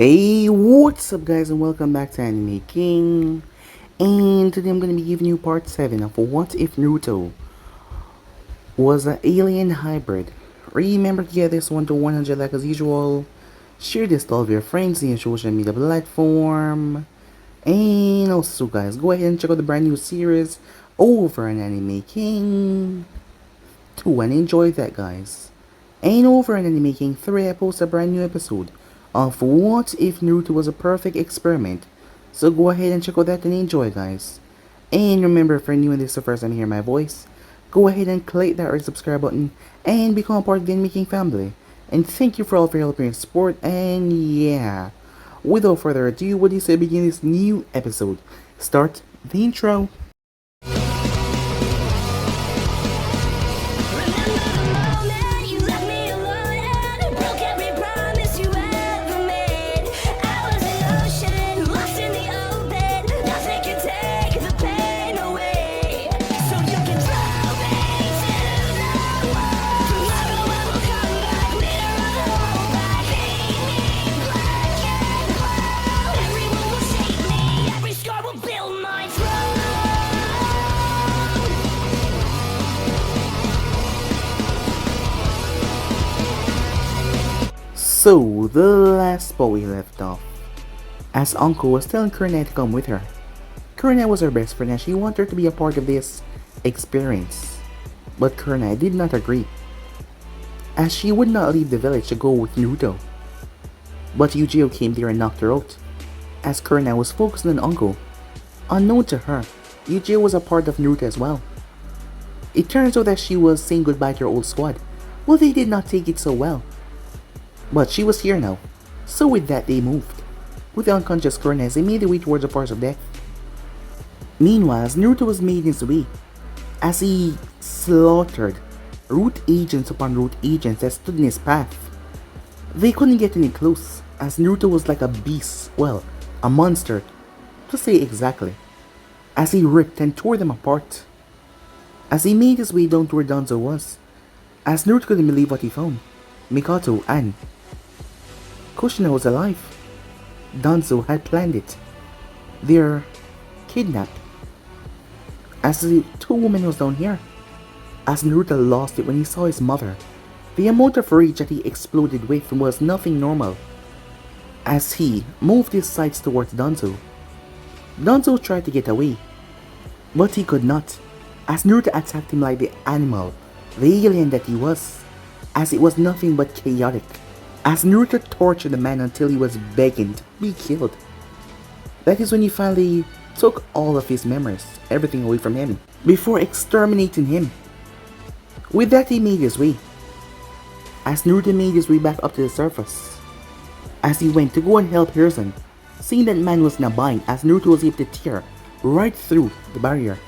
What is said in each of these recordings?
Hey, what's up guys and welcome back to Anime King. And today I'm going to be giving you part 7 of What If Naruto was an alien hybrid. Remember to get this one to 100 like as usual. Share this to all of your friends in your social media platform. And also guys, go ahead and check out the brand new series over on Anime King 2 and enjoy that guys. And over on Anime King 3 I post a brand new episode of What If Naruto Was a Perfect Experiment. So go ahead and check out that and enjoy guys. And remember, if you're new and this is the first time you hear my voice, go ahead and click that red subscribe button and become a part of the Anime King family. And thank you for all of your help and support. And yeah, without further ado, what do you say begin this new episode? Start the intro. So, the last spot we left off, as Uncle was telling Kurnet to come with her. Kurnet was her best friend and she wanted her to be a part of this experience. But Kurnet did not agree, as she would not leave the village to go with Naruto. But Uchiha came there and knocked her out, as Kurnet was focused on Uncle. Unknown to her, Uchiha was a part of Naruto as well. It turns out that she was saying goodbye to her old squad. Well, they did not take it so well. But she was here now, so with that they moved. With the unconscious Kurnet, they made their way towards the forest of death. Meanwhile, Naruto was made his way, as he slaughtered root agents upon root agents that stood in his path. They couldn't get any close, as Naruto was like a beast, well, a monster, to say exactly, as he ripped and tore them apart. As he made his way down to where Danzo was, as Naruto couldn't believe what he found. Mikoto and Kushina was alive. Danzo had planned it. They're kidnapped. As the two women was down here, as Naruto lost it when he saw his mother, the amount of rage that he exploded with was nothing normal. As he moved his sights towards Danzo, Danzo tried to get away, but he could not, as Naruto attacked him like the animal, the alien that he was, as it was nothing but chaotic. As Naruto tortured the man until he was begging to be killed. That is when he finally took all of his memories, everything away from him, before exterminating him. With that he made his way. As Naruto made his way back up to the surface, as he went to go and help Hiruzen, seeing that man was in a bind, as Naruto was able to tear right through the barrier.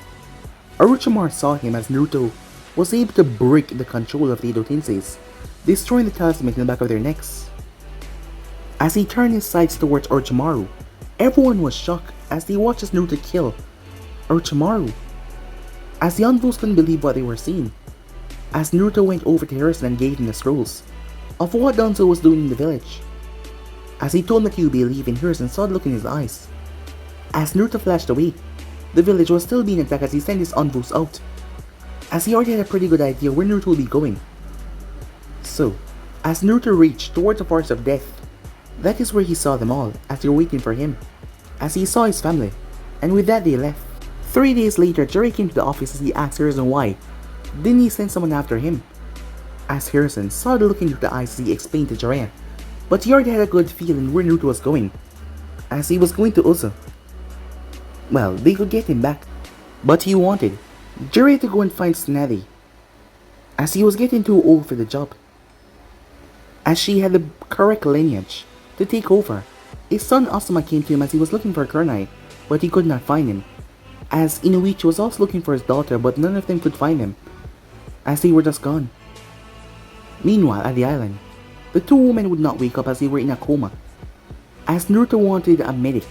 Orochimaru saw him as Naruto was able to break the control of the Edo Tenseis, destroying the talisman in the back of their necks. As he turned his sights towards Orochimaru, everyone was shocked as they watched Naruto kill Orochimaru, as the Unrules couldn't believe what they were seeing, as Naruto went over to Hiruzen and gave him the scrolls of what Danzo was doing in the village. As he told him that he would be leaving, Hiruzen saw the look in his eyes. As Naruto flashed away, the village was still being attacked as he sent his Unrules out, as he already had a pretty good idea where Naruto would be going. So, as Naruto reached towards the forest of death, that is where he saw them all as they were waiting for him, as he saw his family, and with that they left. 3 days later, Jiraiya came to the office as he asked Hiruzen why didn't he send someone after him, as Hiruzen saw the look into the eyes as he explained to Jiraiya, but he already had a good feeling where Naruto was going, as he was going to Uzo. Well, they could get him back, but he wanted Jiraiya to go and find Tsunade, as he was getting too old for the job, as she had the correct lineage to take over. His son Asuma came to him as he was looking for Kunai, but he could not find him, as Inuichi was also looking for his daughter, but none of them could find him, as they were just gone. Meanwhile, at the island, the two women would not wake up as they were in a coma, as Naruto wanted a medic,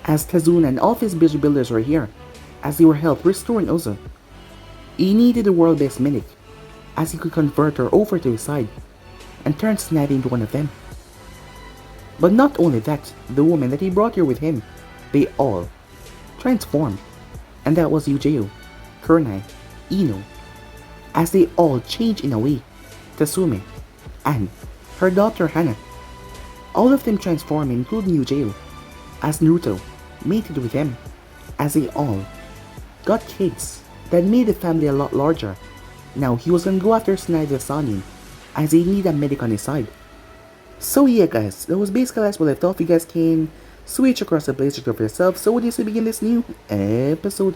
as Tazuna and all of his bridge builders were here, as they were helped restoring Uzo. He needed a world best medic, as he could convert her over to his side and turn Tsunade into one of them. But not only that, the woman that he brought here with him, they all transformed. And that was Yujiro, Kurenai, Ino, as they all changed in a way. Tasume, and her daughter Hana. All of them transformed, including Yujiro, as Naruto mated with him, as they all got kids that made the family a lot larger. Now he was gonna go after Tsunade Sannin, as he need a medic on his side. So yeah guys, that was basically as we left off. You guys can switch across the places for yourself. So with this we begin this new episode.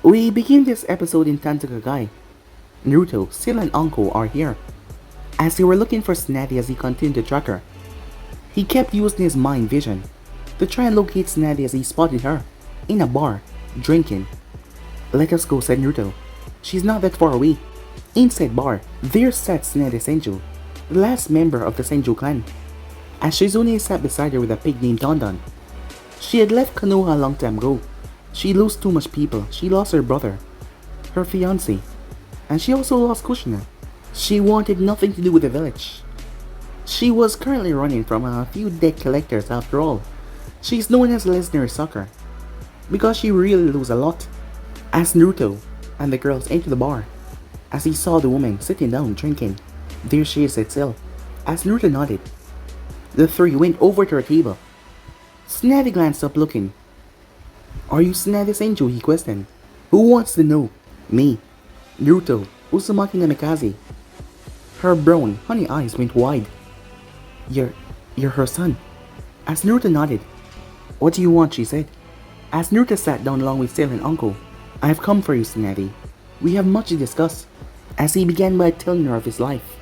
We begin this episode in Tantagagai. Naruto, Seal and Anko are here, as they were looking for Tsunade as he continued to track her. He kept using his mind vision to try and locate Tsunade as he spotted her in a bar, drinking. "Let us go," said Naruto. "She's not that far away." Inside bar, there sat Tsunade Senju, the last member of the Senju clan, as Shizune sat beside her with a pig named Dandan. She had left Konoha a long time ago. She lost too much people. She lost her brother, her fiancé, and she also lost Kushina. She wanted nothing to do with the village. She was currently running from a few debt collectors after all. She's known as Lesnar Sucker, because she really lose a lot. As Naruto and the girls entered the bar, as he saw the woman sitting down drinking, "There she is," said Sil. As Naruto nodded, the three went over to her table. Tsunade glanced up looking. "Are you Tsunade Senju?" he questioned. "Who wants to know?" "Me, Naruto, Uzumaki Namikaze." Her brown, honey eyes went wide. You're her son." As Naruto nodded. "What do you want?" she said. As Naruto sat down along with Sil and Uncle. "I have come for you, Tsunade. We have much to discuss." As he began by telling her of his life.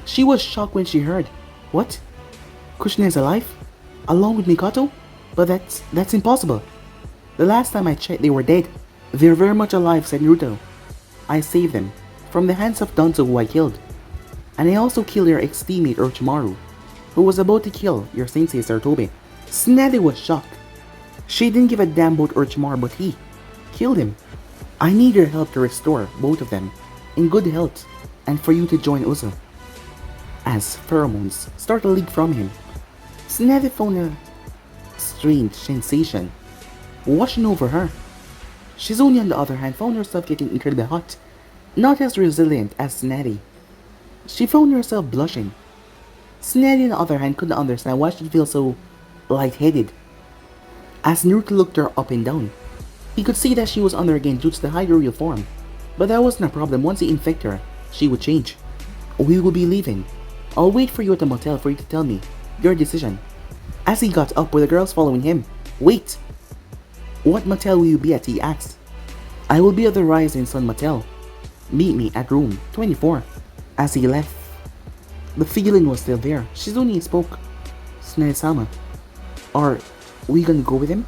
She was shocked when she heard. "What? Kushina is alive? Along with Mikoto? But that's impossible. The last time I checked, they were dead." "They're very much alive," said Naruto. "I saved them from the hands of Danzo, who I killed. And I also killed your ex-teammate Orochimaru, who was about to kill your sensei Sarutobi." Tsunade was shocked. She didn't give a damn about Orochimaru, but he killed him. "I need your help to restore both of them in good health, and for you to join Uzo." As pheromones started to leak from him, Tsunade found a strange sensation washing over her. Shizune, on the other hand, found herself getting incredibly hot, not as resilient as Tsunade. She found herself blushing. Tsunade, on the other hand, couldn't understand why she felt so lightheaded. As Naruto looked her up and down, he could see that she was under again due to the higher real form. But that wasn't a problem. Once he infected her, she would change. "We will be leaving. I'll wait for you at the motel for you to tell me your decision." As he got up with the girls following him. "Wait! What motel will you be at?" he asked. "I will be at the Rising Sun Motel. Meet me at room 24. As he left, the feeling was still there. Shizune spoke. "Tsunade-sama, are we gonna go with him?"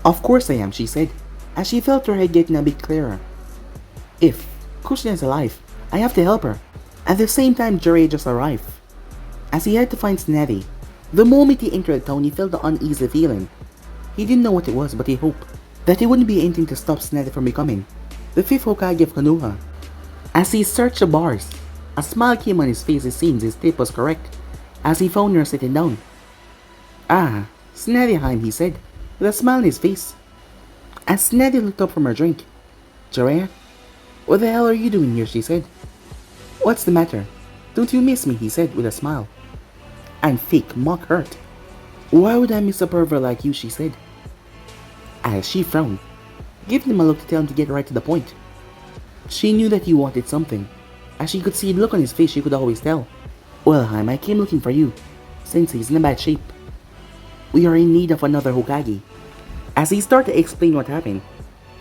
"Of course I am," she said, as she felt her head getting a bit clearer. "If Kushina is alive, I have to help her." At the same time, Jiraiya just arrived, as he had to find Tsunade. The moment he entered the town, he felt the uneasy feeling. He didn't know what it was, but he hoped that it wouldn't be anything to stop Tsunade from becoming the 5th Hokage of Konoha. As he searched the bars, a smile came on his face. It seems his tip was correct, as he found her sitting down. "Ah, Tsunadeheim," he said, with a smile on his face. As Tsunade looked up from her drink. "Jiraiya, what the hell are you doing here?" she said. "What's the matter? Don't you miss me?" he said with a smile. And fake mock hurt. "Why would I miss a pervert like you?" she said. As she frowned, giving him a look to tell him to get right to the point. She knew that he wanted something. As she could see the look on his face, she could always tell. "Well, Haim, I came looking for you. Sensei's in a bad shape. We are in need of another Hokage." As he started to explain what happened,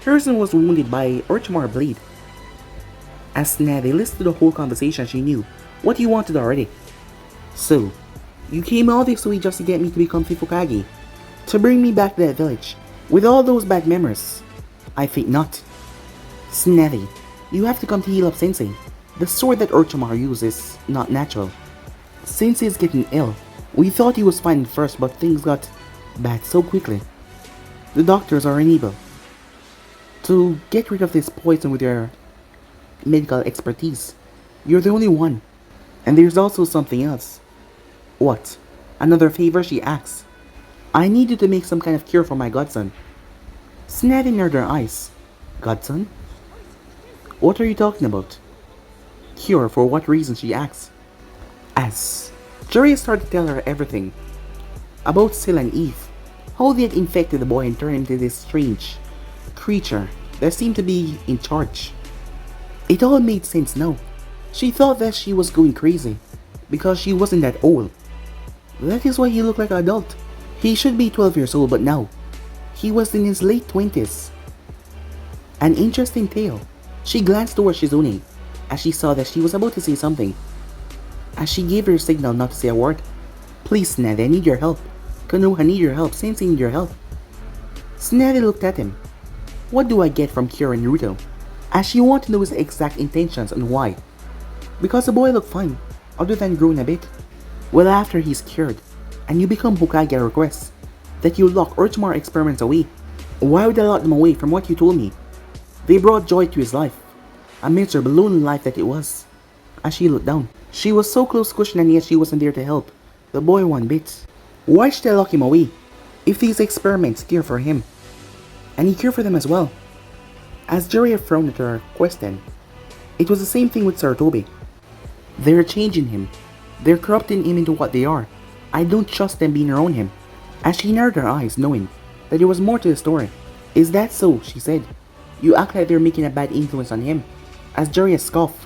Harrison was wounded by Orochimaru blade. As Tsunade listened to the whole conversation, she knew what he wanted already. "So, you came all this way just to get me to become 5th Hokage? To bring me back to that village, with all those bad memories?" "I think not. Tsunade, you have to come to heal up Sensei. The sword that Orochimaru uses is not natural. Sensei is getting ill. We thought he was fine at first, but things got bad so quickly. The doctors are unable to get rid of this poison with their medical expertise. You're the only one. And there's also something else. What? Another favor, she asks. I need you to make some kind of cure for my godson. Tsunade narrowed her eyes. Godson? What are you talking about? Cure for what reason, she asks. As Jiraiya started to tell her everything. About Syl and Eve. How they had infected the boy and turned him into this strange creature that seemed to be in charge. It all made sense now. She thought that she was going crazy because she wasn't that old. That is why he looked like an adult. He should be 12 years old, but now he was in his late 20s. An interesting tale. She glanced towards Shizune as she saw that she was about to say something. As she gave her a signal not to say a word. Please, Tsunade, I need your help. Konoha, I need your help. Sensei, I need your help. Tsunade looked at him. What do I get from curing Naruto? As she wanted to know his exact intentions and why. Because the boy looked fine, other than growing a bit. Well, after he's cured, and you become Hokage, I request that you lock Orochimaru experiments away. Why would I lock them away from what you told me? They brought joy to his life. A miserable, lonely life that it was. As she looked down, she was so close to Kushina and yet she wasn't there to help the boy one bit. Why should I lock him away if these experiments cure for him? And he cure for them as well. As Jiraiya frowned at her question, it was the same thing with Sarutobi. They're changing him. They're corrupting him into what they are. I don't trust them being around him. As she narrowed her eyes, knowing that there was more to the story. Is that so? She said. You act like they're making a bad influence on him. As Jiraiya scoffed.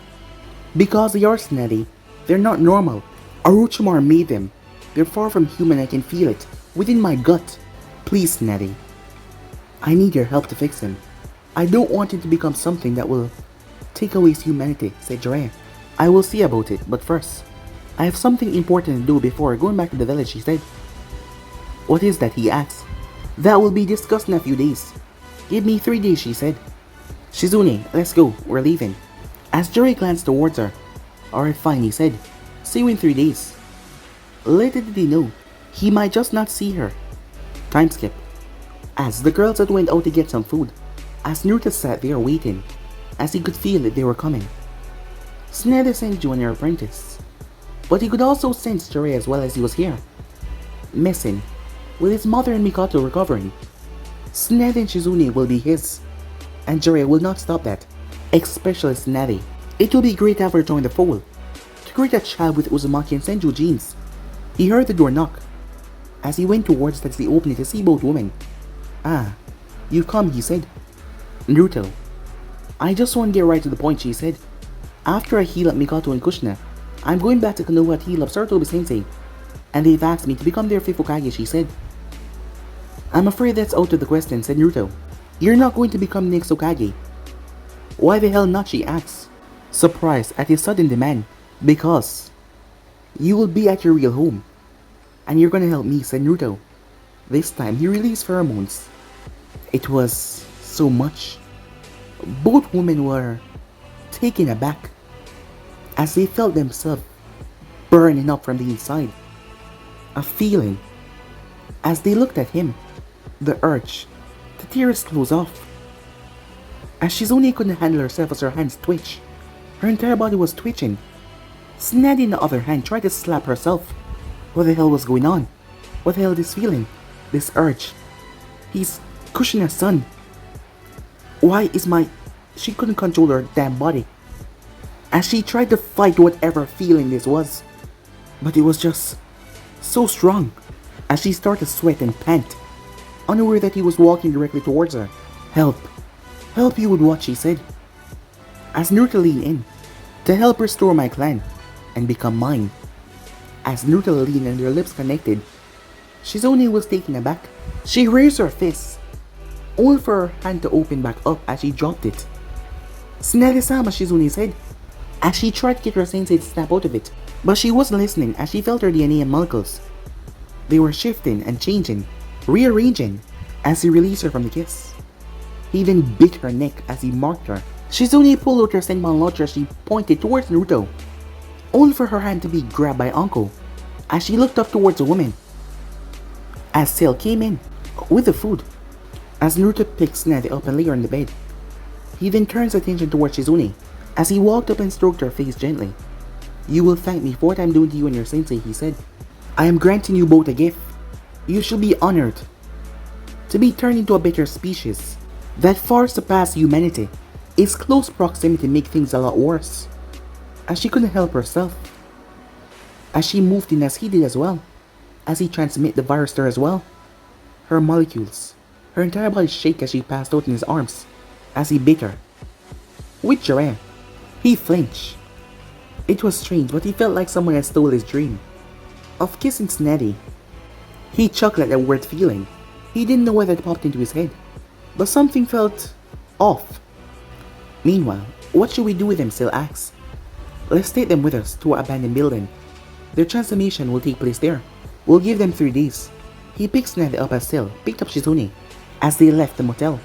Because they are, Tsunade. They're not normal. Orochimaru made them. They're far from human, I can feel it. Within my gut. Please, Tsunade. I need your help to fix him. I don't want him to become something that will take away his humanity, said Jiraiya. I will see about it, but first, I have something important to do before going back to the village, she said. What is that? He asked. That will be discussed in a few days. Give me 3 days, she said. Shizune, let's go, we're leaving. As Jiraiya glanced towards her. Alright, fine, he said. See you in 3 days. Little did he know, he might just not see her. Time skip. As the girls had went out to get some food, as Naruto sat there waiting, as he could feel that they were coming. Tsunade sent Junior apprentice, but he could also sense Jiraiya as well as he was here. Missing, with his mother and Mikoto recovering. Tsunade and Shizune will be his, and Jiraiya will not stop that, especially Tsunade. It will be great to have her join the fold, to create a child with Uzumaki and Senju genes. He heard the door knock. As he went towards the opening to see both women. Ah, you've come, he said. Naruto. I just want to get right to the point, she said. After I heal up Mikoto and Kushina, I'm going back to Konoha to heal up Sarutobi Sensei, and they've asked me to become their 5th Hokage, she said. I'm afraid that's out of the question, said Naruto. You're not going to become next Hokage. Why the hell not, she asks, surprised at his sudden demand. Because you will be at your real home, and you're gonna help me, said Naruto. This time he released pheromones. It was so much. Both women were taken aback as they felt themselves burning up from the inside. A feeling as they looked at him, the urge to tear his clothes off. As Shizune couldn't handle herself as her hands twitched. Her entire body was twitching. Tsunade, on the other hand, tried to slap herself. What the hell was going on? What the hell this feeling? This urge? He's Kushina's son. Why is my... She couldn't control her damn body. As she tried to fight whatever feeling this was. But it was just so strong. As she started to sweat and pant, unaware that he was walking directly towards her. Help. Help you with what, she said. As Naruto leaned in to help restore my clan and become mine. As Naruto leaned and their lips connected, Shizune was taken aback. She raised her fist, only for her hand to open back up as she dropped it. Tsunade-sama, Shizune said, as she tried to get her sensei to snap out of it. But she wasn't listening as she felt her DNA and molecules. They were shifting and changing, rearranging, as he released her from the kiss. He even bit her neck as he marked her. Shizune pulled out her Senbon launcher as she pointed towards Naruto, only for her hand to be grabbed by Anko as she looked up towards the woman. As Cell came in with the food, as Naruto picked Tsunade up and laid her on the bed, he then turns attention towards Shizune as he walked up and stroked her face gently. You will thank me for what I'm doing to you and your sensei, he said. I am granting you both a gift. You should be honored to be turned into a better species that far surpass humanity. Its close proximity make things a lot worse. As she couldn't help herself. As she moved in as he did as well. As he transmitted the virus to her as well. Her molecules. Her entire body shake as she passed out in his arms. As he bit her. With Jiraiya. He flinched. It was strange, but he felt like someone had stole his dream. Of kissing Tsunade. He chuckled at that weird feeling. He didn't know whether it popped into his head. But something felt off. Meanwhile, what should we do with them? Still asks. Let's take them with us to our abandoned building. Their transformation will take place there. We'll give them 3 days. He picked Tsunade up as Still picked up Shizune as they left the motel.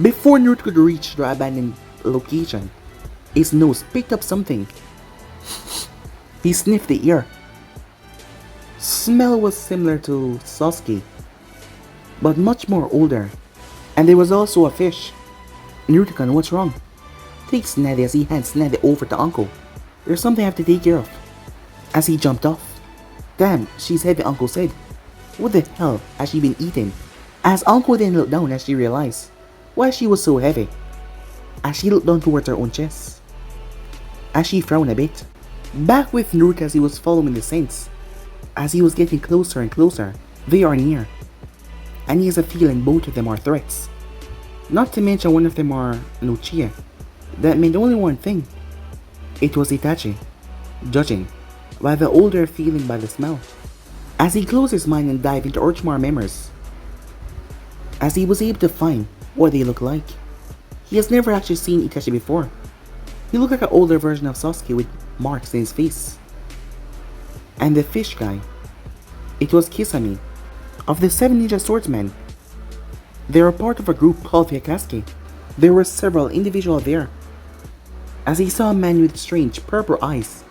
Before Naruto could reach the abandoned location, his nose picked up something. He sniffed the ear. Smell was similar to Sasuke, but much more older. And there was also a fish. Naruto-kun, what's wrong? Takes Tsunade as he hands Tsunade over to Uncle. There's something I have to take care of. As he jumped off. Damn, she's heavy, Uncle said. What the hell has she been eating? As Uncle then looked down as she realized why she was so heavy. As she looked down towards her own chest. As she frowned a bit. Back with Naruto as he was following the scents. As he was getting closer and closer, they are near. And he has a feeling both of them are threats. Not to mention one of them are an Uchiha. That meant only one thing. It was Itachi, judging by the older feeling by the smell. As he closed his mind and dived into Orochimaru memories. As he was able to find what they look like. He has never actually seen Itachi before. He looked like an older version of Sasuke with marks in his face. And the fish guy, it was Kisame, of the 7 ninja swordsmen. They were part of a group called the Akatsuki. There were several individuals there. As he saw a man with strange purple eyes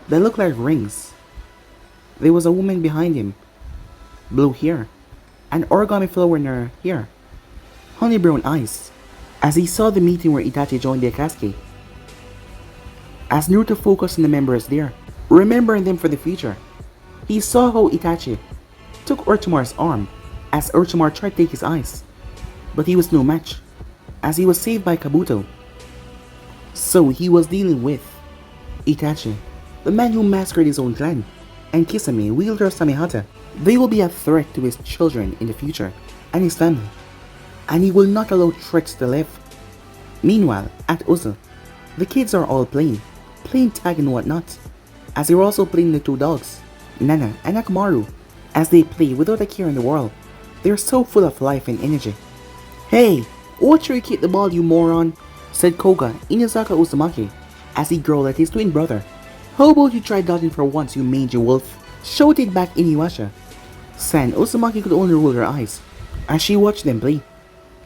that looked like rings. There was a woman behind him, blue hair, an origami flower in her hair, honey brown eyes. As he saw the meeting where Itachi joined the Akatsuki. As Naruto focused on the members there, remembering them for the future, he saw how Itachi took Orochimaru's arm as Orochimaru tried to take his eyes, but he was no match, as he was saved by Kabuto. So he was dealing with Itachi, the man who massacred his own clan, and Kisame, wielder of Samehata. They will be a threat to his children in the future, and his family, and he will not allow threats to live. Meanwhile, at Uzo, the kids are all playing tag and whatnot, as they were also playing the 2 dogs, Nana and Akamaru, as they play without a care in the world. They are so full of life and energy. Hey, watch where you keep the ball, you moron, said Koga Inazaka Uzumaki, as he growled at his twin brother. How about you try dodging for once, you mangy wolf, shouted back Inuyasha. San Uzumaki could only roll her eyes, as she watched them play,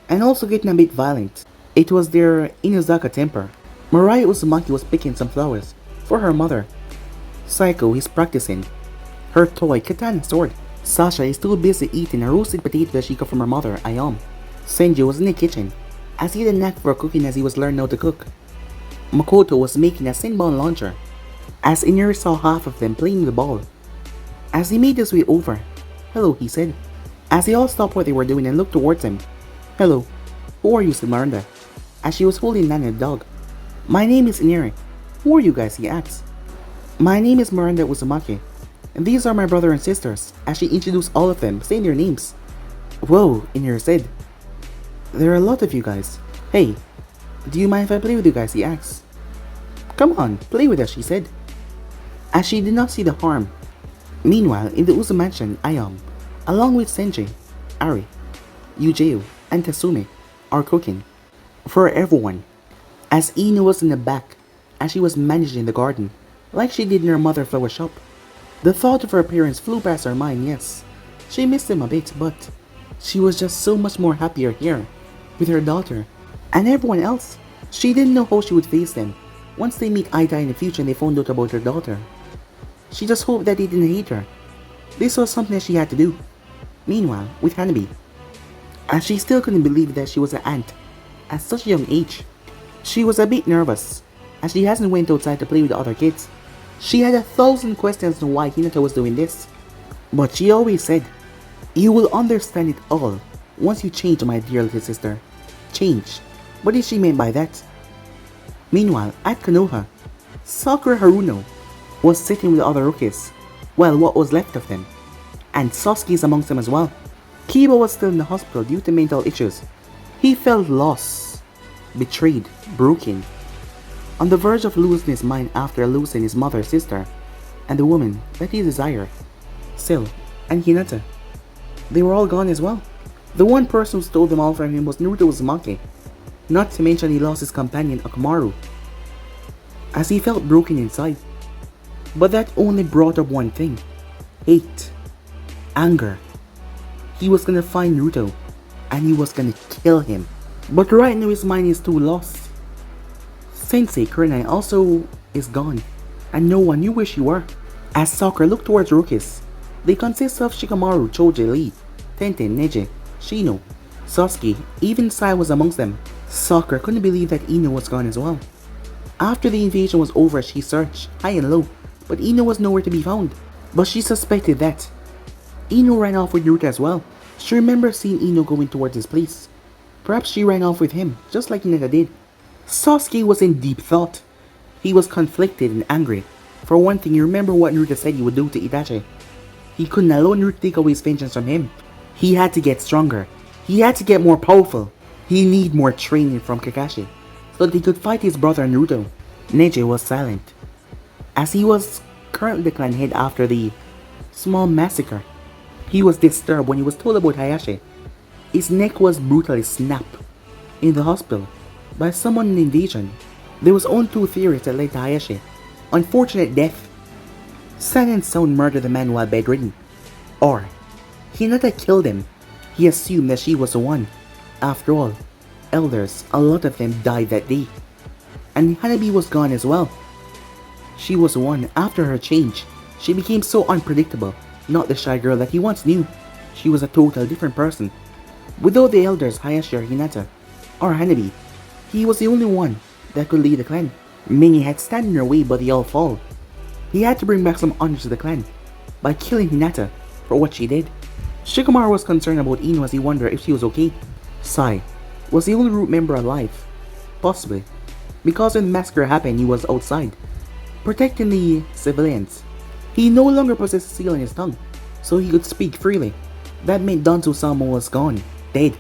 and also getting a bit violent. It was their Inazaka temper. Mariah Uzumaki was picking some flowers for her mother. Saiko is practicing her toy katana sword. Sasha is too busy eating a roasted potato that she got from her mother, Ayam. Senji was in the kitchen, as he had a knack for cooking as he was learning how to cook. Makoto was making a Senbon launcher, as Inuri saw half of them playing with the ball. As he made his way over, hello, he said, as they all stopped what they were doing and looked towards him. Hello, who are you, said Miranda, as she was holding Nana the dog. My name is Inuri. Who are you guys, he asked. My name is Miranda Uzumaki, and these are my brother and sisters, as she introduced all of them, saying their names. Whoa, Inuri said. There are a lot of you guys. Hey, do you mind if I play with you guys, he asked. Come on, play with us, she said, as she did not see the harm. Meanwhile, in the Uzu mansion, Ayam, along with Senji, Ari, Yujeu, and Tasumi, are cooking for everyone, as Inu was in the back, as she was managing the garden, like she did in her mother flower shop. The thought of her parents flew past her mind, yes. She missed them a bit, but she was just so much more happier here, with her daughter, and everyone else. She didn't know how she would face them, once they meet eye to eye in the future and they found out about her daughter. She just hoped that they didn't hate her. This was something that she had to do. Meanwhile, with Hanabi, as she still couldn't believe that she was an aunt at such a young age, she was a bit nervous, as she hasn't went outside to play with the other kids. She had 1,000 questions on why Hinata was doing this. But she always said, "You will understand it all once you change, my dear little sister." Change. What did she mean by that? Meanwhile, at Konoha, Sakura Haruno was sitting with the other rookies, well, what was left of them, and Sasuke is amongst them as well. Kiba was still in the hospital due to mental issues. He felt lost, betrayed, broken, on the verge of losing his mind after losing his mother, sister, and the woman that he desired, Sil and Hinata. They were all gone as well. The one person who stole them all from him was Naruto Uzumaki, not to mention he lost his companion Orochimaru, as he felt broken inside. But that only brought up one thing: hate, anger. He was gonna find Naruto, and he was gonna kill him. But right now his mind is too lost. Sensei Kurenai also is gone, and no one knew where she were. As Sakura looked towards rookies, they consist of Shikamaru, Choji, Lee, Tenten, Neji, Shino, Sasuke, even Sai was amongst them. Sakura couldn't believe that Ino was gone as well. After the invasion was over, she searched high and low, but Ino was nowhere to be found. But she suspected that Ino ran off with Naruto as well. She remembered seeing Ino going towards his place. Perhaps she ran off with him, just like Hinata did. Sasuke was in deep thought. He was conflicted and angry. For one thing, he remembered what Naruto said he would do to Itachi. He couldn't allow Naruto to take away his vengeance from him. He had to get stronger. He had to get more powerful. He needed more training from Kakashi, so that he could fight his brother Naruto. Neji was silent, as he was currently the clan head after the small massacre. He was disturbed when he was told about Hayashi. His neck was brutally snapped in the hospital by someone in the invasion. There was only two theories that led to Hayashi: unfortunate death, San and Sound murdered the man while bedridden, or Hinata killed him. He assumed that she was the one. After all, elders, a lot of them died that day. And Hanabi was gone as well. She was the one. After her change, she became so unpredictable. Not the shy girl that he once knew. She was a total different person. Without the elders, Hayashi or Hinata, or Hanabi, he was the only one that could lead the clan. Many had stand in her way, but they all fall. He had to bring back some honor to the clan by killing Hinata for what she did. Shikamaru was concerned about Ino as he wondered if she was okay. Sai was the only root member alive, possibly, because when the massacre happened he was outside, protecting the civilians. He no longer possessed a seal in his tongue, so he could speak freely. That meant Danzo Sama was gone, dead.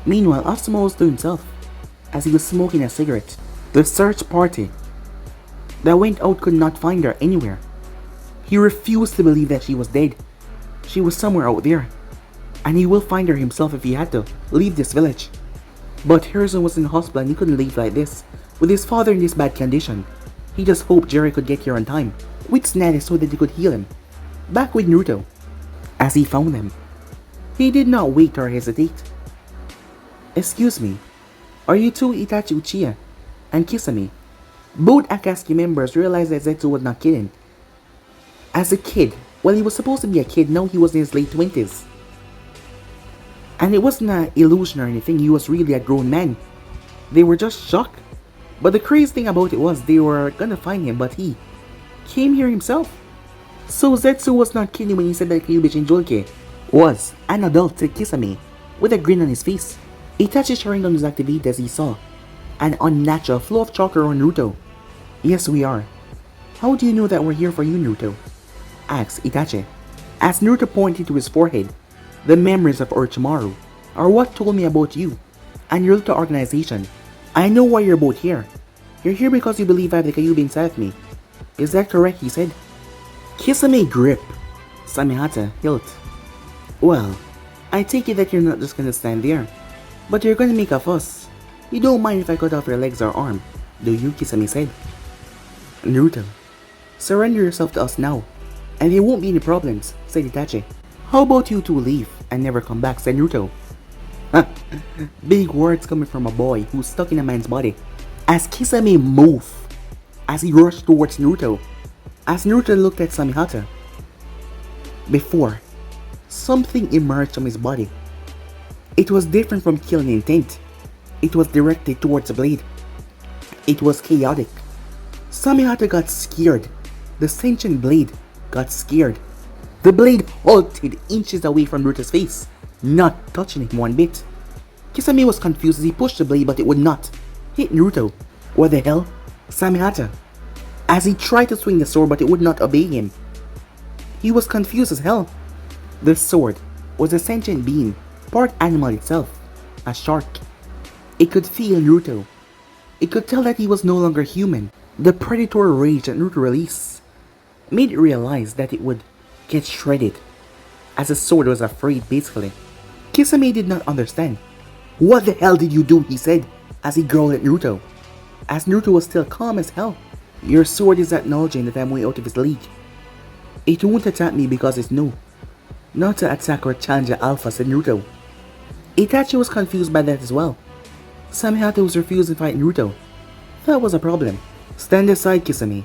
Meanwhile, Asuma was to himself, as he was smoking a cigarette. The search party that went out could not find her anywhere. He refused to believe that she was dead. She was somewhere out there, and he will find her himself if he had to leave this village. But Hiruzen was in the hospital and he couldn't leave like this, with his father in this bad condition. He just hoped Jiraiya could get here on time, with Tsunade so that he could heal him. Back with Naruto, as he found them, he did not wait or hesitate. "Excuse me, are you two Itachi Uchiha and Kisame?" Both Akatsuki members realized that Zetsu was not kidding. As a kid, well, he was supposed to be a kid, now he was in his late 20s. And it wasn't an illusion or anything, he was really a grown man. They were just shocked. But the crazy thing about it was they were gonna find him, but he came here himself. So Zetsu was not kidding when he said that Kyuubi Jinchuriki was an adult to Kisame, with a grin on his face. Itachi Sharingan was activated as he saw an unnatural flow of chakra on Naruto. "Yes, we are. How do you know that we're here for you, Naruto?" asked Itachi, as Naruto pointed to his forehead. "The memories of Orochimaru are what told me about you and your little organization. I know why you're both here. You're here because you believe I have the Kyuubi inside of me. Is that correct?" he said. Kisame grip Samehata hilt. "Well, I take it that you're not just gonna stand there, but you're gonna make a fuss. You don't mind if I cut off your legs or arm, do you?" Kisame said. "Naruto, surrender yourself to us now, and there won't be any problems," said Itachi. "How about you two leave and never come back?" said Naruto. Big words coming from a boy who's stuck in a man's body. As Kisame moved, as he rushed towards Naruto, as Naruto looked at Samehata, before something emerged from his body. It was different from killing intent. It was directed towards the blade. It was chaotic. Samehata got scared. The sentient blade got scared. The blade halted inches away from Naruto's face, not touching him one bit. Kisame was confused as he pushed the blade, but it would not hit Naruto. What the hell? Samehata. As he tried to swing the sword, but it would not obey him. He was confused as hell. The sword was a sentient being, part animal itself, a shark. It could feel Naruto. It could tell that he was no longer human. The predatory rage that Naruto released made it realize that it would get shredded, as the sword was afraid basically. Kisame did not understand. What the hell did you do? He said as he growled at Naruto. As Naruto was still calm as hell. Your sword is acknowledging that I'm way out of his league. It won't attack me because it's new. Not to attack or challenge the Alpha, said Naruto. Itachi was confused by that as well. Samehata was refusing to fight Naruto. That was a problem. Stand aside, Kisame.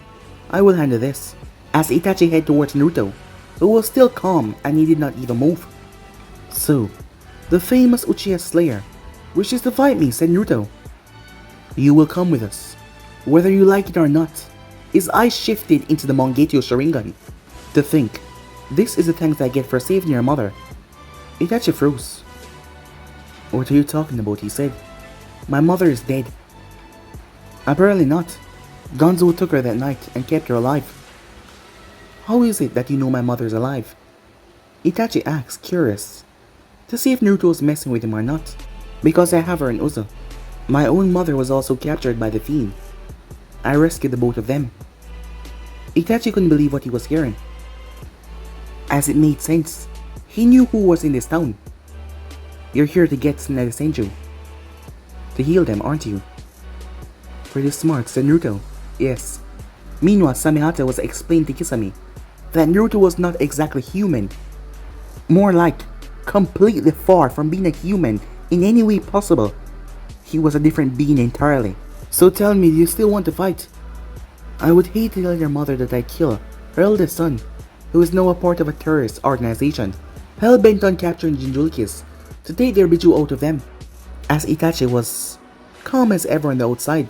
I will handle this. As Itachi headed towards Naruto, who was still calm and he did not even move. So, the famous Uchiha Slayer wishes to fight me, said Naruto. You will come with us, whether you like it or not. His eyes shifted into the Mangekyou Sharingan. To think, this is the thanks I get for saving your mother. Itachi froze. What are you talking about? He said. My mother is dead. Apparently not. Gonzo took her that night and kept her alive. How is it that you know my mother is alive? Itachi asked, curious, to see if Naruto was messing with him or not. Because I have her in Uzo. My own mother was also captured by the Fiend. I rescued the both of them. Itachi couldn't believe what he was hearing. As it made sense, he knew who was in this town. You're here to get Tsunade Senju. To heal them, aren't you? Pretty smart, said Naruto. Yes. Meanwhile, Samehata was explaining to Kisame that Naruto was not exactly human. More like, completely far from being a human in any way possible. He was a different being entirely. So tell me, do you still want to fight? I would hate to tell your mother that I kill her eldest son, who is now a part of a terrorist organization, hell-bent on capturing Jinchurikis to take their Biju out of them. As Itachi was calm as ever on the outside,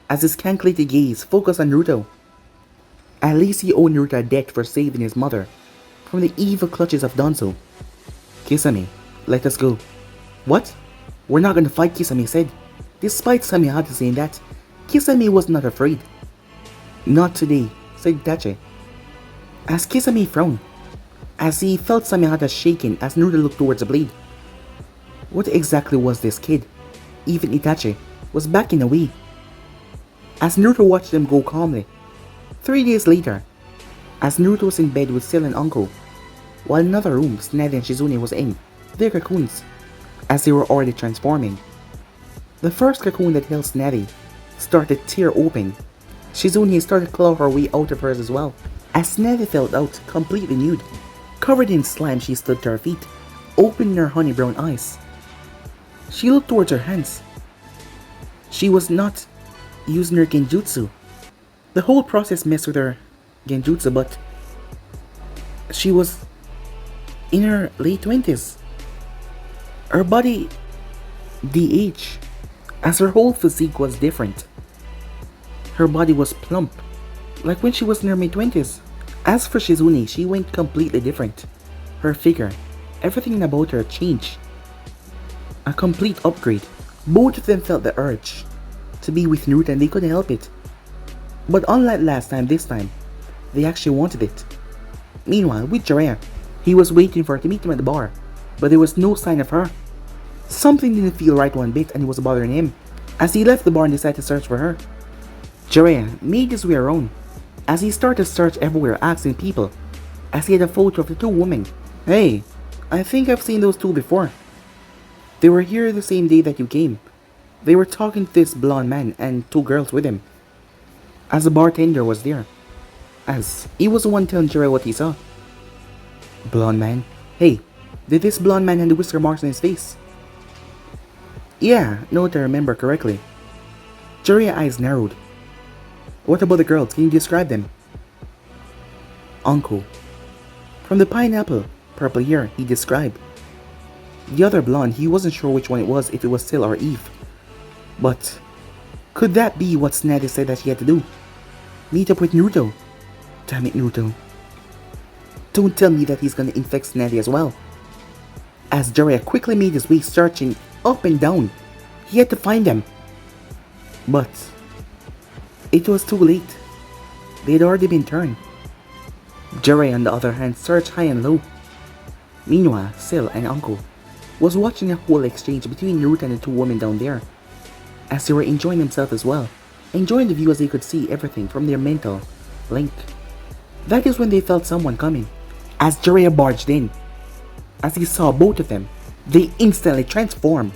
as his calculated gaze focused on Naruto. At least he owed Naruto a debt for saving his mother from the evil clutches of Danzo. Kisame, let us go. What? We're not gonna fight, Kisame said. Despite Samehata saying that, Kisame was not afraid. Not today, said Itachi. As Kisame frowned, as he felt Samehata shaking as Naruto looked towards the blade. What exactly was this kid? Even Itachi was backing away. As Naruto watched them go calmly. 3 days later, as Naruto was in bed with Sil and Uncle, while in another room Tsunade and Shizune was in their cocoons, as they were already transforming. The first cocoon that held Tsunade started to tear open. Shizune started to claw her way out of hers as well. As Tsunade fell out, completely nude, covered in slime, she stood to her feet, opening her honey brown eyes. She looked towards her hands. She was not using her genjutsu. The whole process messed with her genjutsu, but she was in her late 20s. Her body de-aged, as her whole physique was different. Her body was plump, like when she was in her mid-20s. As for Shizune, she went completely different. Her figure, everything about her changed. A complete upgrade. Both of them felt the urge to be with Naruto and they couldn't help it. But unlike last time, this time, they actually wanted it. Meanwhile, with Jiraiya, he was waiting for her to meet him at the bar, but there was no sign of her. Something didn't feel right one bit and it was bothering him. As he left the bar and decided to search for her, Jiraiya made his way around as he started to search everywhere, asking people, as he had a photo of the two women. Hey, I think I've seen those two before. They were here the same day that you came. They were talking to this blonde man and two girls with him. As the bartender was there, as he was the one telling Jiraiya what he saw. Blonde man? Hey, did this blonde man have the whisker marks on his face? Yeah, no, if I remember correctly. Jiraiya's eyes narrowed. What about the girls? Can you describe them? Uncle. From the pineapple, purple hair, he described. The other blonde, he wasn't sure which one it was, if it was Sil or Eve. But could that be what Tsunade said that she had to do? Meet up with Naruto. Damn it, Naruto. Don't tell me that he's gonna infect Tsunade as well. As Jiraiya quickly made his way searching up and down, he had to find them. But it was too late. They had already been turned. Jiraiya, on the other hand, searched high and low. Meanwhile, Sil and Uncle was watching a whole exchange between Naruto and the two women down there, as they were enjoying themselves as well, enjoying the view as they could see everything from their mental link. That is when they felt someone coming, as Jiraiya barged in. As he saw both of them, they instantly transformed,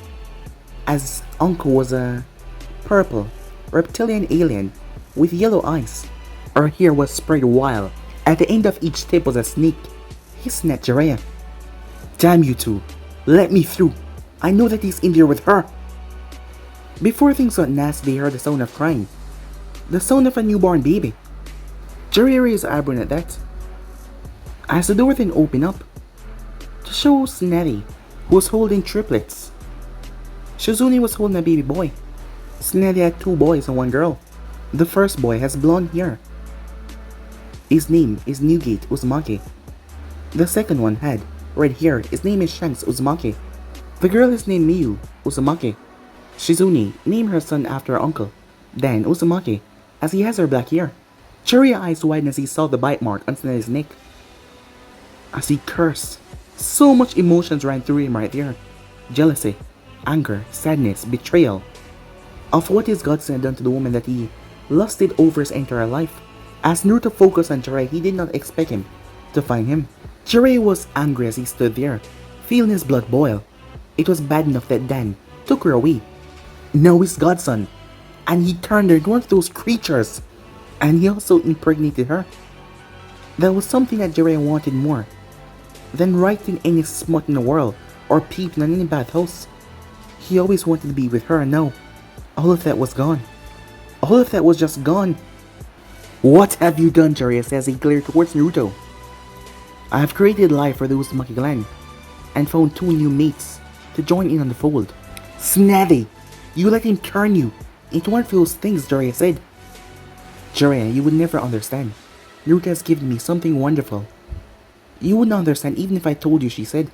as Uncle was a purple reptilian alien with yellow eyes. Her hair was spread wild. At the end of each tip was a snake, hissing at Jiraiya. Damn you two, let me through. I know that he's in there with her. Before things got nasty, they heard the sound of crying. The sound of a newborn baby. Jiraiya raised an eyebrow at that. As the door then opened up, to show Tsunade, who was holding triplets. Shizune was holding a baby boy. Tsunade had two boys and one girl. The first boy has blonde hair. His name is Newgate Uzumaki. The second one had red hair. His name is Shanks Uzumaki. The girl is named Miyu Uzumaki. Shizune named her son after her uncle, Dan Uzumaki, as he has her black hair. Jiraiya's eyes widened as he saw the bite mark on Tsunade's neck. As he cursed, so much emotions ran through him right there. Jealousy, anger, sadness, betrayal of what his godson had done to the woman that he lusted over his entire life. As Naruto focused on Jiraiya, he did not expect him to find him. Jiraiya was angry as he stood there, feeling his blood boil. It was bad enough that Dan took her away. Now his godson, and he turned her into one of those creatures, and he also impregnated her. That was something that Jiraiya wanted more than writing any smut in the world or peeping in any bathhouse. He always wanted to be with her, and now all of that was gone. All of that was just gone. What have you done, Jiraiya says as he glared towards Naruto. I have created life for the Uzumaki clan and found two new mates to join in on the fold. Tsunade, you let him turn you into one of those things, Jiraiya said. Jiraiya, you would never understand. Naruto has given me something wonderful. You wouldn't understand even if I told you, she said,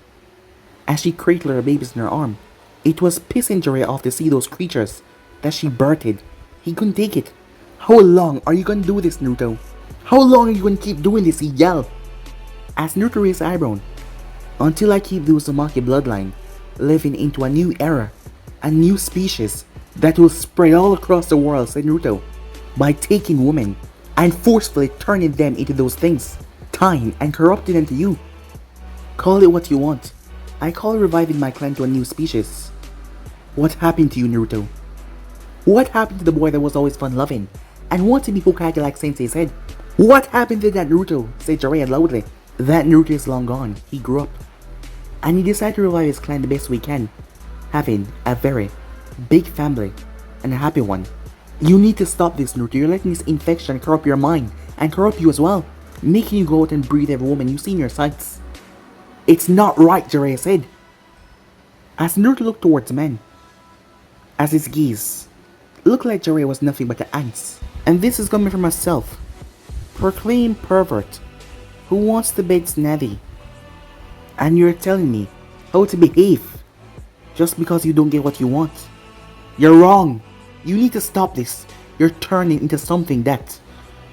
as she cradled her babies in her arm. It was pissing Jiraiya off to see those creatures that she birthed. He couldn't take it. How long are you gonna do this, Naruto? How long are you gonna keep doing this, he yelled. As Naruto raised his eyebrow. Until I keep the Uzumaki bloodline living into a new era, a new species that will spread all across the world, said Naruto, by taking women and forcefully turning them into those things, tying and corrupting them to you. Call it what you want. I call reviving my clan to a new species. What happened to you, Naruto? What happened to the boy that was always fun-loving and wanted to be Hokage like Sensei said? What happened to that Naruto? Said Jiraiya loudly. That Naruto is long gone. He grew up. And he decided to revive his clan the best we can, having a very big family and a happy one. You need to stop this, Naruto. You're letting this infection corrupt your mind and corrupt you as well, making you go out and breathe every woman you see in your sights. It's not right, Jiraiya said, as Naruto looked towards the man, as his gaze looked like Jiraiya was nothing but the ants. And this is coming from a self-proclaimed pervert who wants to bed Tsunade. And you're telling me how to behave just because you don't get what you want. You're wrong. You need to stop this. You're turning into something that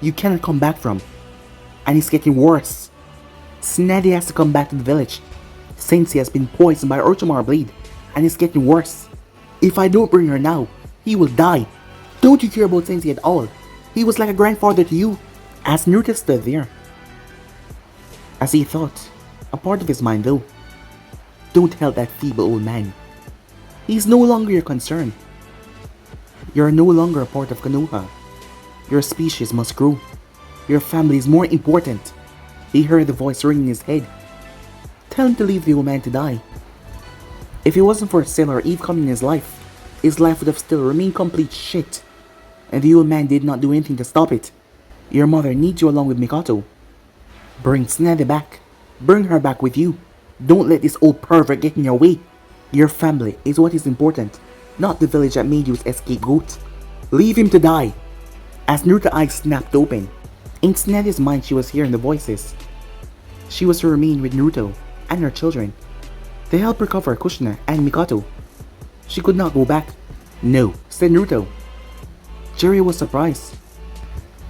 you cannot come back from. And it's getting worse. Tsunade has to come back to the village. Sensei has been poisoned by Orochimaru blade, and it's getting worse. If I don't bring her now, he will die. Don't you care about Sensei at all? He was like a grandfather to you. As Naruto stood there, as he thought, a part of his mind though, don't help that feeble old man. He's no longer your concern. You're no longer a part of Konoha. Your species must grow. Your family is more important. He heard the voice ringing in his head. Tell him to leave the old man to die. If it wasn't for Sailor or Eve coming in his life would have still remained complete shit. And the old man did not do anything to stop it. Your mother needs you along with Mikoto. Bring Tsunade back. Bring her back with you. Don't let this old pervert get in your way. Your family is what is important, not the village that made you his scapegoat. Leave him to die. As Naruto's eyes snapped open, in Tsunade's mind she was hearing the voices. She was to remain with Naruto and her children. They helped recover Kushina and Mikoto. She could not go back. No, said Naruto. Jiraiya was surprised.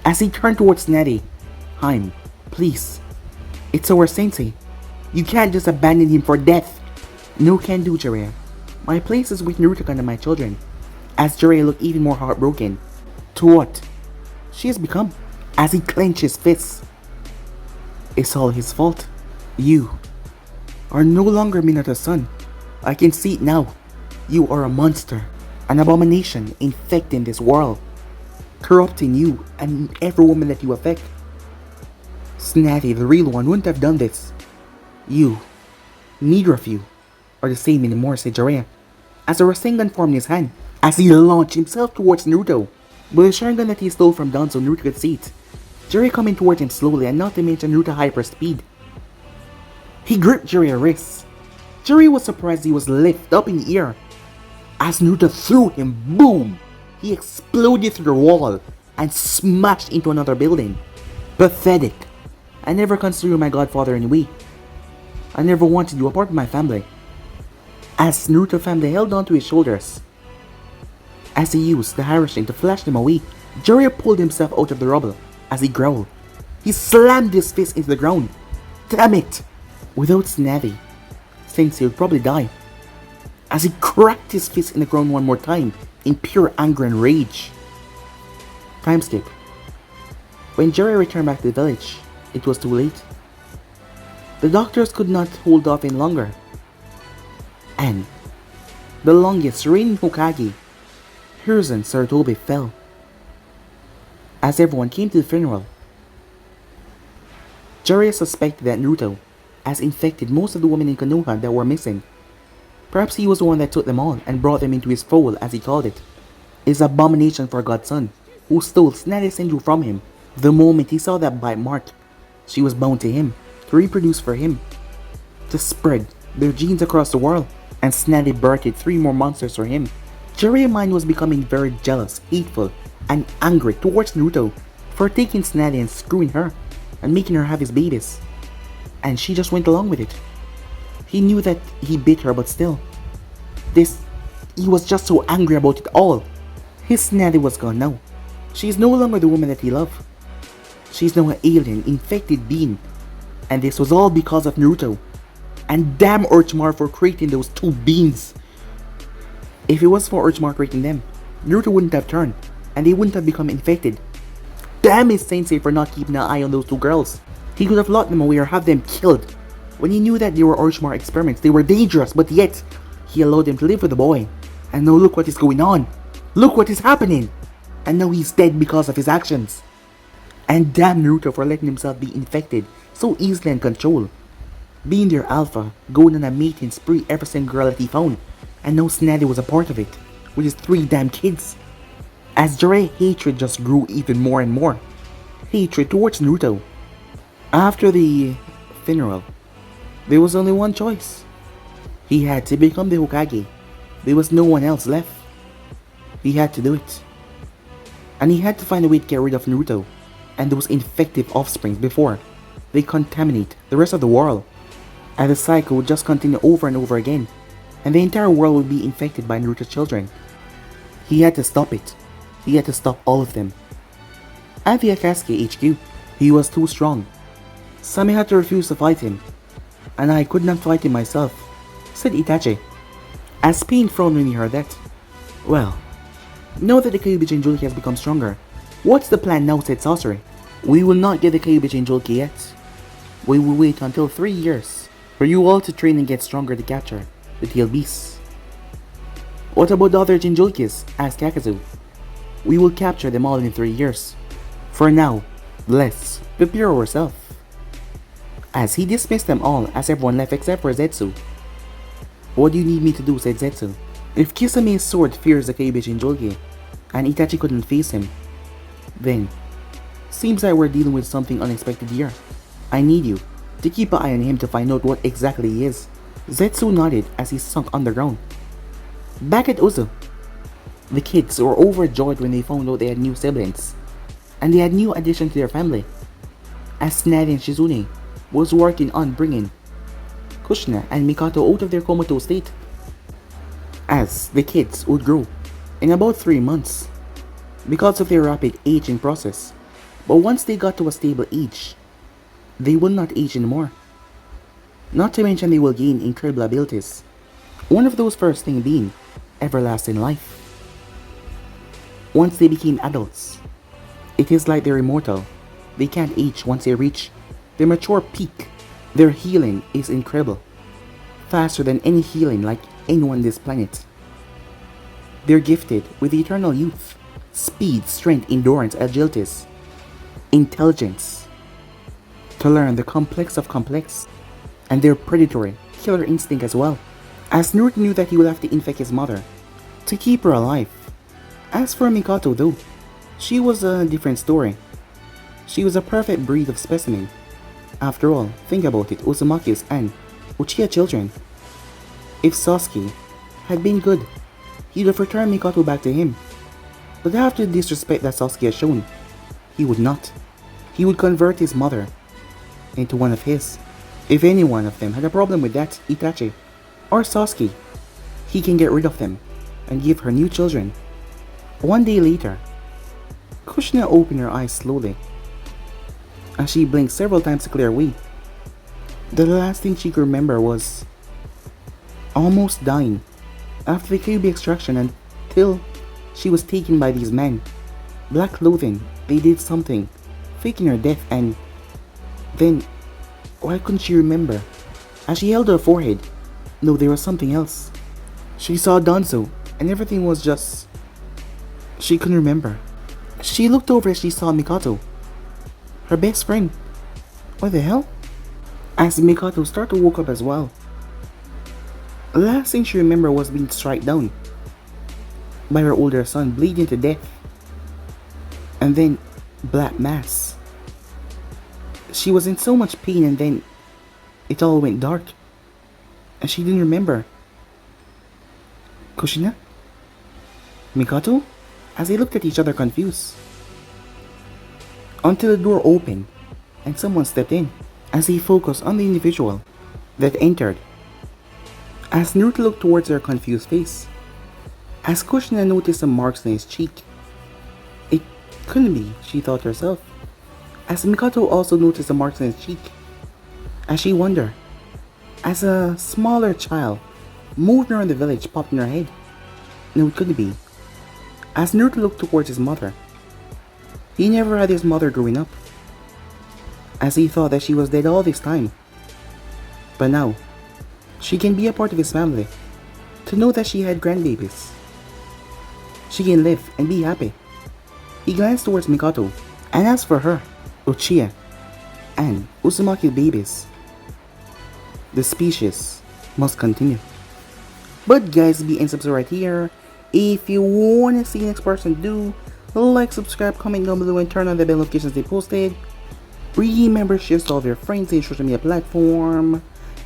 As he turned towards Tsunade, Haim, please. It's our sensei. You can't just abandon him for death. No can do, Jiraiya. My place is with Naruto and my children. As Jiraiya looked even more heartbroken. To what she has become, as he clenched his fists. It's all his fault. You are no longer Minato's son. I can see it now. You are a monster, an abomination infecting this world, corrupting you and every woman that you affect. Tsunade, the real one, wouldn't have done this. You, neither of you, are the same anymore, said Jiraiya, as a Rasengan formed in his hand, as he launched himself towards Naruto. With the Sharingan that he stole from Don so Naruto could see it, Jiraiya coming towards him slowly, and not to mention Naruto hyper speed. He gripped Jiraiya's wrists. Jiraiya was surprised he was lifted up in the air. As Naruto threw him, boom! He exploded through the wall and smashed into another building. Pathetic. I never considered you my godfather anyway. I never wanted you a part of my family. As Naruto's family held onto his shoulders. As he used the Arashi to flash them away, Jiraiya pulled himself out of the rubble. As he growled, he slammed his fist into the ground. Damn it! Without Tsunade, Sensei would probably die. As he cracked his fist in the ground one more time, in pure anger and rage. Time skip. When Jiraiya returned back to the village, it was too late. The doctors could not hold off any longer. And the longest reigning Hokage, Hiruzen Sarutobi, fell. As everyone came to the funeral, Jiraiya suspected that Naruto has infected most of the women in Konoha that were missing. Perhaps he was the one that took them all and brought them into his fold, as he called it. His abomination for God's son, who stole Tsunade's senju from him. The moment he saw that bite mark, she was bound to him, to reproduce for him, to spread their genes across the world, and Tsunade birthed 3 more monsters for him. Jiraiya's mind was becoming very jealous, hateful, and angry towards Naruto for taking Tsunade and screwing her, and making her have his babies. And she just went along with it. He knew that he bit her, but still. He was just so angry about it all. His Tsunade was gone now. She is no longer the woman that he loved. She is now an alien, infected being. And this was all because of Naruto. And damn Orochimaru for creating those 2 beings. If it was for Orochimaru creating them, Naruto wouldn't have turned, and they wouldn't have become infected. Damn his sensei for not keeping an eye on those 2 girls. He could have locked them away or have them killed. When he knew that they were Orochimaru experiments, they were dangerous, but yet, he allowed them to live with the boy. And now look what is going on. Look what is happening. And now he's dead because of his actions. And damn Naruto for letting himself be infected so easily and controlled. Being their alpha, going on a mating spree every single girl that he found. And now Tsunade was a part of it, with his 3 damn kids. As Jiraiya's hatred just grew even more and more. Hatred towards Naruto. After the funeral, there was only one choice. He had to become the Hokage. There was no one else left. He had to do it. And he had to find a way to get rid of Naruto and those infective offsprings before they contaminate the rest of the world. And the cycle would just continue over and over again, and the entire world would be infected by Naruto's children. He had to stop it. He had to stop all of them. At the Akatsuki HQ, he was too strong. Sami had to refuse to fight him, and I could not fight him myself, said Itachi. As pain frowned when he heard that. Well, now that the Kyuubi Jinchuriki has become stronger, what's the plan now, said Sasori. We will not get the Kyuubi Jinchuriki yet. We will wait until 3 years for you all to train and get stronger to capture the tailed beasts. What about the other Jinchurikis? Asked Kakazu. We will capture them all in 3 years. For now, let's prepare ourselves. As he dismissed them all, as everyone left except for Zetsu. What do you need me to do, said Zetsu. If Kisame's sword fears the Kyuubi Jinchuriki, and Itachi couldn't face him, then seems like we're dealing with something unexpected here. I need you to keep an eye on him to find out what exactly he is. Zetsu nodded as he sunk underground. Back at Uzu, the kids were overjoyed when they found out they had new siblings, and they had new addition to their family. As Tsunade and Shizune was working on bringing Kushina and Mikato out of their comatose state. As the kids would grow in about 3 months because of their rapid aging process, but once they got to a stable age, they will not age anymore. Not to mention they will gain incredible abilities. One of those first things being everlasting life. Once they became adults, it is like they're immortal. They can't age once they reach their mature peak. Their healing is incredible. Faster than any healing like anyone on this planet. They're gifted with eternal youth, speed, strength, endurance, agility, intelligence, to learn the complex of complex, and their predatory, killer instinct as well. As Naruto knew that he would have to infect his mother to keep her alive. As for Mikato though, she was a different story. She was a perfect breed of specimen. After all, think about it, Uzumaki's and Uchiha children. If Sasuke had been good, he'd have returned Mikato back to him. But after the disrespect that Sasuke has shown, he would not. He would convert his mother into one of his. If any one of them had a problem with that, Itachi or Sasuke, he can get rid of them and give her new children. One day later, Kushina opened her eyes slowly as she blinked several times to clear away. The last thing she could remember was almost dying after the Kyuubi extraction until she was taken by these men. Black clothing, they did something, faking her death, and then, why couldn't she remember? As she held her forehead, no, there was something else. She saw Danzo, and everything was just... she couldn't remember. She looked over as she saw Mikato, her best friend. What the hell? As Mikato started to woke up as well. The last thing she remembered was being struck down by her older son, bleeding to death. And then, black mass. She was in so much pain, and then it all went dark. And she didn't remember. Kushina? Mikato? As they looked at each other confused. Until the door opened and someone stepped in as he focused on the individual that entered. As Naruto looked towards her confused face, as Kushina noticed some marks on his cheek. It couldn't be, she thought herself. As Mikato also noticed the marks on his cheek. As she wondered, as a smaller child moved around the village popped in her head. No, it couldn't be. As Naruto looked towards his mother, he never had his mother growing up, as he thought that she was dead all this time. But now, she can be a part of his family, to know that she had grandbabies. She can live and be happy. He glanced towards Mikato, and as for her, Uchiha, and Uzumaki babies, the species must continue. But guys, be and subscribe right here. If you wanna see the next person do, like, subscribe, comment down below, and turn on the bell notifications they posted. Remember, share to all of your friends and social media platform.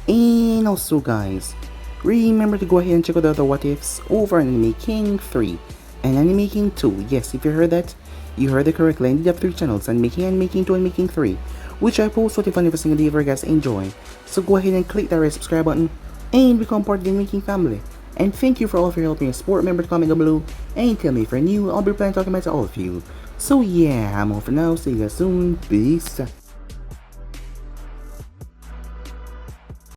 And also guys, remember to go ahead and check out the other what ifs over on Anime King 3 and Anime King 2. Yes, if you heard that, you heard it correctly. I did have 3 channels, Anime King 2 and Anime King 3, which I post what if every single day for you guys enjoy. So go ahead and click that red subscribe button and become part of the Anime King family. And thank you for all of your help and support. Remember to comment down below and tell me if you're new. I'll be planning talking about to all of you. So yeah, I'm all for now. See you guys soon. Peace.